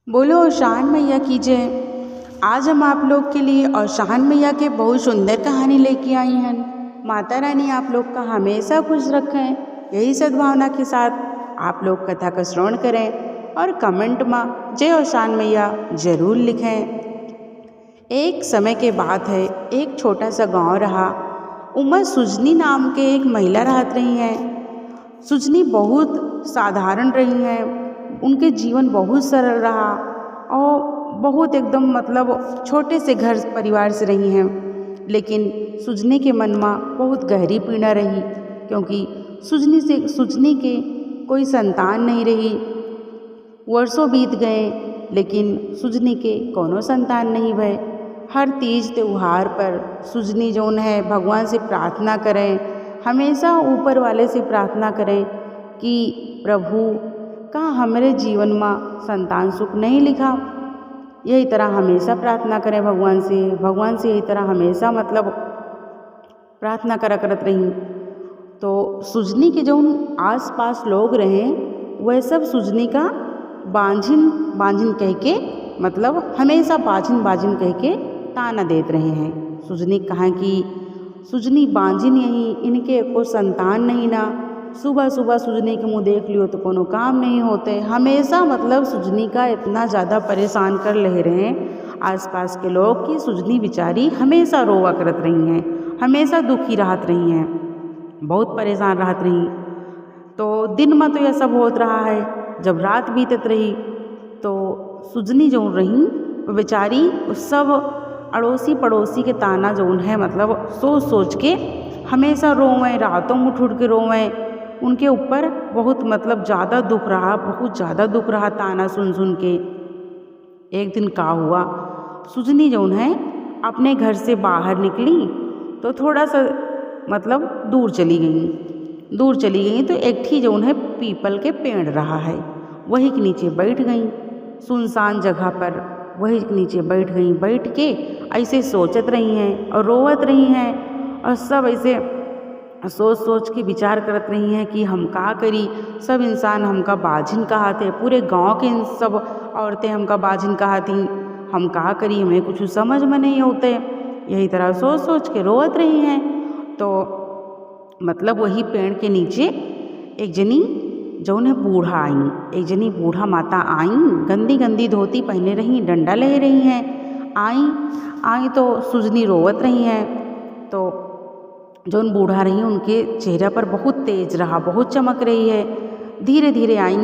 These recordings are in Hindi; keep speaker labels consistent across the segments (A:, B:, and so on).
A: बोलो औशान मैया की जय। आज हम आप लोग के लिए औशान मैया के बहुत सुंदर कहानी लेके आई हैं। माता रानी आप लोग का हमेशा खुश रखें, यही सद्भावना के साथ आप लोग कथा का श्रवण करें और कमेंट में जय औशान मैया जरूर लिखें। एक समय के बात है, एक छोटा सा गांव रहा। उमा सुजनी नाम के एक महिला रहत रही हैं। सुजनी बहुत साधारण रही हैं, उनके जीवन बहुत सरल रहा और बहुत एकदम छोटे से घर परिवार से रही हैं। लेकिन सुजनी के मन में बहुत गहरी पीड़ा रही, क्योंकि सुजनी के कोई संतान नहीं रही। वर्षों बीत गए लेकिन सुजनी के कोनो संतान नहीं भय। हर तीज त्योहार पर सुजनी जौन है भगवान से प्रार्थना करें, हमेशा ऊपर वाले से प्रार्थना करें कि प्रभु का हमारे जीवन में संतान सुख नहीं लिखा। यही तरह हमेशा प्रार्थना करें भगवान से यही तरह हमेशा प्रार्थना करत रही। तो सुजनी के जो आस पास लोग रहे वह सब सुजनी का बांझिन बांझिन कह के हमेशा बांझिन बांझिन कह के ताना देते रहे हैं। सुजनी कहा कि सुजनी बांझिन यही, इनके को संतान नहीं ना। सुबह सुबह सुजनी के मुँह देख लियो तो कोनो काम नहीं होते। हमेशा सुजनी का इतना ज़्यादा परेशान कर ले रहे हैं आसपास के लोग कि सुजनी बेचारी हमेशा रोवा करत रही हैं, हमेशा दुखी रहत रही हैं, बहुत परेशान रहत रही। तो दिन में तो यह सब होत रहा है। जब रात बीतत रही तो सुजनी जो रही वो बेचारी सब अड़ोसी पड़ोसी के ताना जौन है सोच सोच के हमेशा रोवें, रातों में उठ उठ के रोवें। उनके ऊपर बहुत ज़्यादा दुख रहा, बहुत ज़्यादा दुख रहा ताना सुन सुन के। एक दिन का हुआ, सुजनी जौन है अपने घर से बाहर निकली तो थोड़ा सा दूर चली गई तो एक ठी जौन है पीपल के पेड़ रहा है, वही के नीचे बैठ गई। सुनसान जगह पर वही के नीचे बैठ गई। बैठ के ऐसे सोचत रही हैं और रोवत रही हैं और सब ऐसे सोच सोच के विचार करत रही हैं कि हम का करी। सब इंसान हमका बाझिन कहाते, पूरे गांव के सब औरतें हमका बाझिन कहाती। हम का करी, हमें कुछ समझ में नहीं होते। यही तरह सोच सोच के रोवत रही हैं। तो वही पेड़ के नीचे एक जनी जौन है बूढ़ा आई, एक जनी बूढ़ा माता आई, गंदी गंदी धोती पहने रही, डंडा ले रही हैं। आई तो सुजनी रोवत रही हैं। तो जौन बूढ़ा रही उनके चेहरा पर बहुत तेज रहा, बहुत चमक रही है। धीरे धीरे आई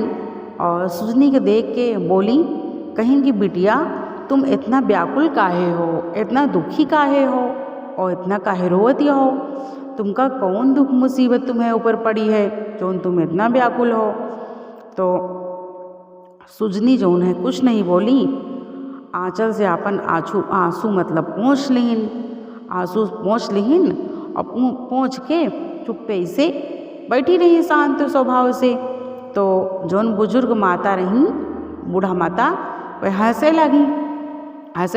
A: और सुजनी के देख के बोली, कहीं कि बिटिया तुम इतना व्याकुल काहे हो, इतना दुखी काहे हो और इतना काहे रोवती हो? तुमका कौन दुख मुसीबत तुम्हें ऊपर पड़ी है जौन तुम इतना व्याकुल हो? तो सुजनी जौन है कुछ नहीं बोली, आंचल से अपन आंसू पोंछ लिहिन और पोंछ के चुप्पे से बैठी रही शांत स्वभाव से। तो जौन बुजुर्ग माता रही, बूढ़ा माता, वह हंसे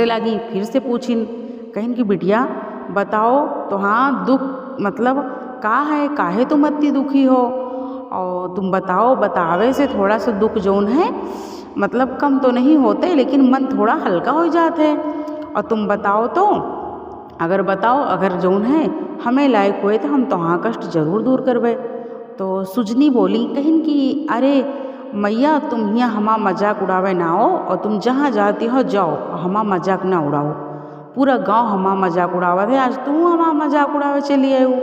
A: लगी। फिर से पूछिन, कहीं कि बिटिया बताओ तो हाँ, दुख का है, काहे तुम इतनी दुखी हो? और तुम बतावे से थोड़ा सा दुख जौन है कम तो नहीं होते, लेकिन मन थोड़ा हल्का हो जाता है। और तुम बताओ तो अगर जौन है हमें लायक हुए तो हम तोहाँ कष्ट जरूर दूर करबे। तो सुजनी बोली, कहीं कि अरे मैया तुम यहाँ हमा मजाक उड़ावे ना हो, और तुम जहाँ जाती हो जाओ, हमा मजाक ना उड़ाओ। पूरा गांव हमा मजाक उड़ावत है, आज तू हमा मजाक उड़ावे चली आई हो।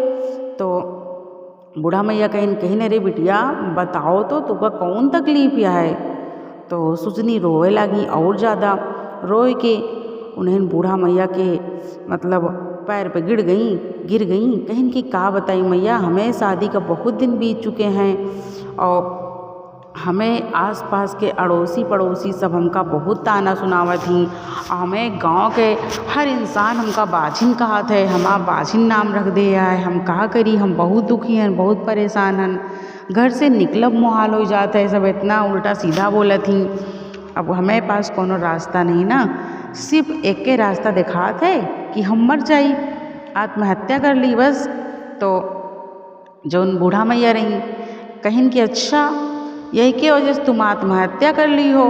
A: तो बूढ़ा मैया कहीं रे बिटिया बताओ तो तुका कौन तकलीफ है? तो सुजनी रोवे लगी और ज़्यादा। रोए के उन्हें बूढ़ा मैया के पैर पे गिर गई। कहीं कि का बताई मैया, हमें शादी का बहुत दिन बीत चुके हैं और हमें आसपास के अड़ोसी पड़ोसी सब हमका बहुत ताना सुनावत थी। हमें गांव के हर इंसान हमका बाझिन कहत है, हमारा बाझिन नाम रख दे है। हम का करी, हम बहुत दुखी हैं, बहुत परेशान हैं, घर से निकलब मुहाल हो जाता है। सब इतना उल्टा सीधा बोलत थी। अब हमें पास कोनो रास्ता नहीं ना, सिर्फ एक के रास्ता दिखात है कि हम मर जाई, आत्महत्या कर ली बस। तो जौन बूढ़ा मैया रही, कहीं कि अच्छा यही के वजह से तुम आत्महत्या कर ली हो?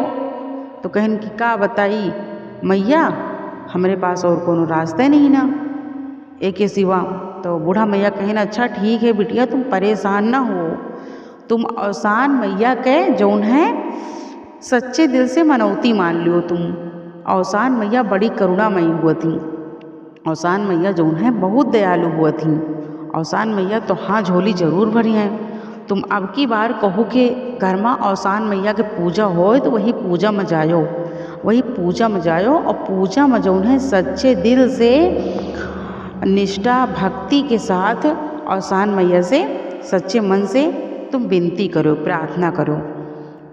A: तो कहन कि का बताई मैया, हमारे पास और कोनो रास्ते नहीं ना एके सिवा। तो बूढ़ा मैया कहेन अच्छा ठीक है बिटिया, तुम परेशान ना हो, तुम औसान मैया के जौन है सच्चे दिल से मनौती मान लियो तुम। औसान मैया बड़ी करुणामयी हुआ थी, औसान मैया जौन है बहुत दयालु हुआ थी। औसान मैया तो हाँ झोली जरूर भरी हैं। तुम अब की बार कहो कि घर में औसान मैया के पूजा हो तो वही पूजा में जायो, वही पूजा में जायो, और पूजा में जौन है सच्चे दिल से निष्ठा भक्ति के साथ औसान मैया से सच्चे मन से तुम विनती करो, प्रार्थना करो।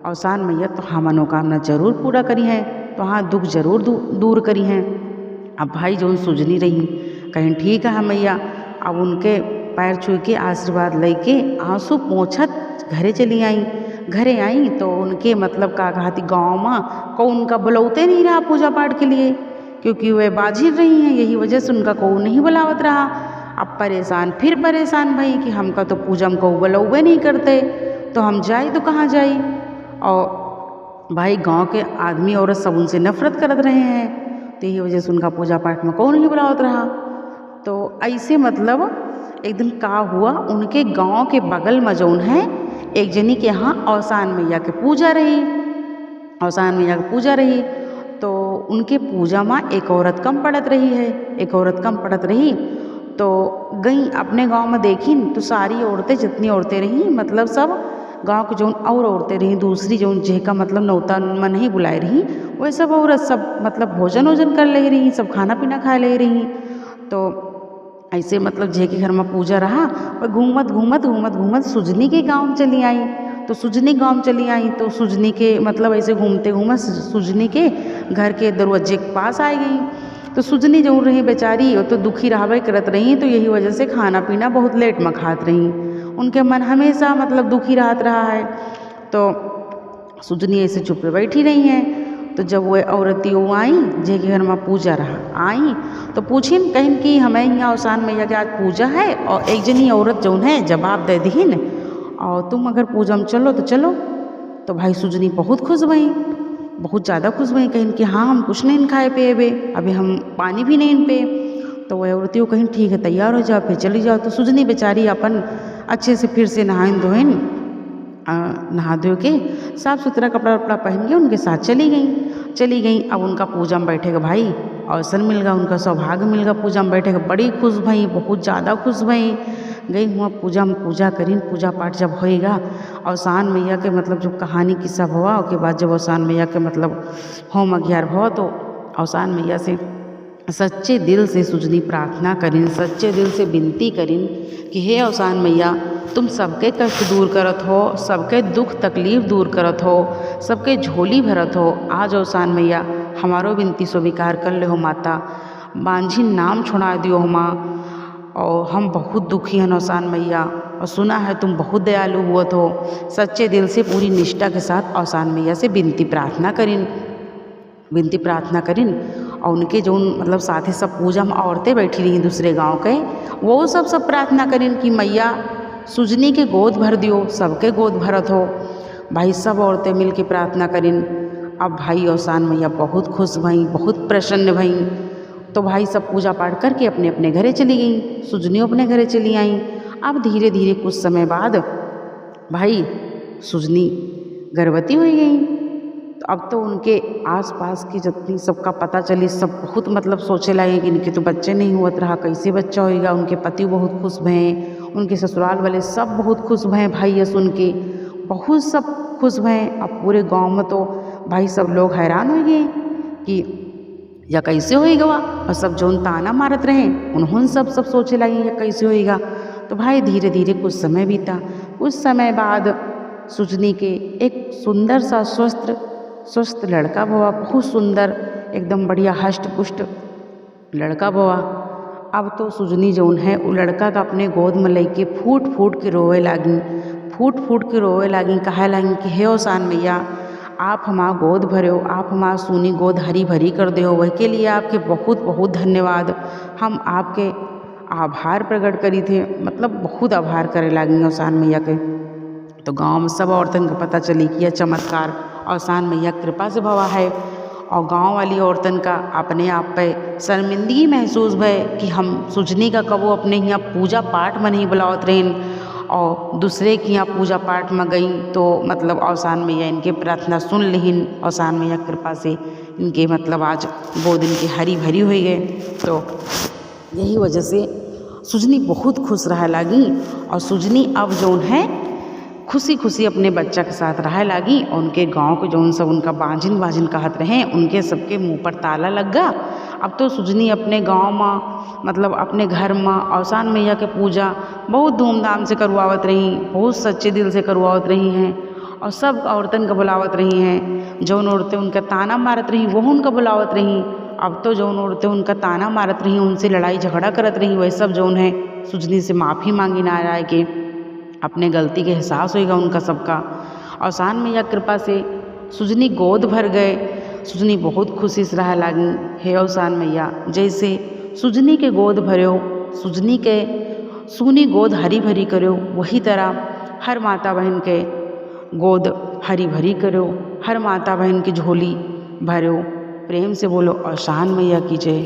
A: औसान मैया तो हाँ मनोकामना जरूर पूरा करी हैं, तो हाँ दुख जरूर दूर करी हैं। अब भाई जौन सुजनी रही कहीं ठीक है मैया, अब उनके पैर छू के आशीर्वाद लेके आंसू पोंछत घरे चली आई। घरे आई तो उनके मतलब का कहती गाँव में को उनका बुलौते नहीं रहा पूजा पाठ के लिए, क्योंकि वे बाझिर रही हैं, यही वजह से उनका को नहीं बुलावत रहा। अब परेशान फिर परेशान भाई कि हमका तो पूजा में को बुलौबे नहीं करते, तो हम जाए तो कहाँ जाए। और भाई गांव के आदमी औरत सब उनसे नफरत करत रहे हैं, तो यही वजह से उनका पूजा पाठ में कौन नहीं बुलावत रहा। तो ऐसे मतलब एक दिन का हुआ, उनके गांव के बगल में जौन है एक जनी के यहाँ औसान मैया के पूजा रही, औसान मैया की पूजा रही। तो उनके पूजा में एक औरत कम पड़त रही है, एक औरत कम पड़त रही। तो गई अपने गांव में देखी तो सारी औरतें जितनी औरतें रहीं मतलब सब गांव की जौन और औरतें रहीं, दूसरी जौन जेका मतलब नौता में नहीं बुलाए रही, वह सब औरत सब मतलब भोजन वोजन कर ले रही, सब खाना पीना खा ले रही। तो ऐसे मतलब जे के घर में पूजा रहा और घूमत घूमत घूमत घूमत सुजनी के गांव में चली आई। तो सुजनी गांव में चली आई तो सुजनी के मतलब ऐसे घूमते घूमत सुजनी के घर के दरवाजे के पास आ गई। तो सुजनी जो रही बेचारी वो तो दुखी रहबे करत रही, तो यही वजह से खाना पीना बहुत लेट में खात रही, उनके मन हमेशा मतलब दुखी रहत रहा है। तो सुजनी ऐसे चुप बैठी रही हैं। तो जब वह औरतियों आई जे के घर में पूजा रहा आई तो पूछिन कहीं कि हमें यहाँ औसान मैया के आज पूजा है, और एक जनी औरत जौन है जवाब दे दीन और तुम अगर पूजा में चलो तो चलो। तो भाई सुजनी बहुत खुश भई, बहुत ज़्यादा खुश भई, कहीं कि हाँ हम कुछ नहीं खाए पे अभी हम पानी भी नहीं पे। तो वह औरतियों कहीं ठीक है तैयार हो जाओ फिर चली जाओ। तो सुजनी बेचारी अपन अच्छे से फिर से नहाइन धोइन नहा धो के साफ़ सुथरा कपड़ा वपड़ा पहन के उनके साथ चली गई। अब उनका पूजा में बैठेगा भाई अवसर मिल गया, उनका सौभाग्य मिल गया, पूजा में बैठेगा बड़ी खुश भई, बहुत ज़्यादा खुश भई। गई हुआ पूजा में पूजा करीन, पूजा पाठ जब होएगा औसान मैया के मतलब जो कहानी किस्सा हुआ उसके बाद जब औसान मैया के मतलब होम अज्ञार हुआ तो औसान मैया से सच्चे दिल से सुजनी प्रार्थना करीन, सच्चे दिल से विनती करीन कि हे औसान मैया तुम सबके कष्ट दूर करत हो, सबके दुख तकलीफ दूर करत हो, सबके झोली भरत हो। आज औसान मैया हमारो विनती स्वीकार कर ले हो माता, बांझी नाम छोड़ा दियो हो माँ, और हम बहुत दुखी हैं औसान मैया, और सुना है तुम बहुत दयालु हुआ हो। सच्चे दिल से पूरी निष्ठा के साथ औसान मैया से विनती प्रार्थना करीन। और उनके जो मतलब साथी सब पूजा में औरतें बैठी रही दूसरे गांव के, वो सब प्रार्थना करीन कि मैया सुजनी के गोद भर दियो, सबके गोद भरत हो। भाई सब औरतें मिल के प्रार्थना करीन। अब भाई औसान मैया बहुत खुश भई, बहुत प्रसन्न भई। तो भाई सब पूजा पाठ करके अपने अपने घरे चली गई, सुजनी अपने घरे चली आई। अब धीरे धीरे कुछ समय बाद भाई सुजनी गर्भवती हो गई। तो अब तो उनके आसपास की जितनी सबका पता चली सब बहुत मतलब सोचे लगे कि इनके तो बच्चे नहीं हुआ रहा, कैसे बच्चा होएगा। उनके पति बहुत खुश भये, उनके ससुराल वाले सब बहुत खुश भये, भाई ये सुन के बहुत सब खुश भये। अब पूरे गांव में तो भाई सब लोग हैरान हो गए कि या कैसे होएगा, और सब जोन ताना मारत रहे उन्होंने सब सोचे लगे या कैसे होएगा। तो भाई धीरे धीरे कुछ समय बीता। कुछ समय बाद सुजनी के एक सुंदर सा स्वस्थ लड़का हुआ, बहुत सुंदर एकदम बढ़िया हष्ट पुष्ट लड़का हुआ। अब तो सुजनी जौन है वो लड़का का अपने गोद में लेके फूट फूट के रोए लागी, कहे लागी कि हे औसान मैया आप हमारा गोद भरे हो, आप हमारा सूनी गोद हरी भरी कर दे हो, वही के लिए आपके बहुत बहुत धन्यवाद। हम आपके आभार प्रकट करी थे, मतलब बहुत आभार करे लागी औसान मैया के। तो गांव में सब औरतन को पता चली कि यह चमत्कार औसान मैया कृपा से भवा है। और गांव वाली औरतन का अपने आप पे शर्मिंदगी महसूस भय कि हम सुजनी का कबो अपने यहाँ पूजा पाठ में नहीं बुलावत रहें और दूसरे के यहाँ पूजा पाठ में गई तो मतलब औसान मैया इनके प्रार्थना सुन लिहिन। औसान मैया कृपा से इनके मतलब आज गोद इनकी हरी भरी हुई गए। तो यही वजह से सुजनी बहुत खुश रह लागी और सुजनी अब जौन है खुशी खुशी अपने बच्चा के साथ रह लागी। और उनके गांव के जौन सब उनका बांझिन बांझिन कहत रहे उनके सबके मुंह पर ताला लग गया। अब तो सुजनी अपने गांव में मतलब अपने घर में औसान मैया के पूजा बहुत धूमधाम से करवावत रही, बहुत सच्चे दिल से करवावत रही हैं और सब औरतन का बुलावत रही हैं। जौन औरतें उनका ताना मारत रही वो उनका बुलावत रही। अब तो जौन औरतें उनका ताना मारत रही उनसे लड़ाई झगड़ा करत रही वह सब जौन है सुजनी से माफ़ी मांगी ना आए के अपने गलती के एहसास होएगा उनका सबका। औसान मैया कृपा से सुजनी गोद भर गए। सुजनी बहुत खुशी से रह लागी। हे औसान मैया जैसे सुजनी के गोद भर्यो सुजनी के सूनी गोद हरी भरी करो वही तरह हर माता बहन के गोद हरी भरी करो, हर माता बहन की झोली भरो। प्रेम से बोलो औसान मैया की जय।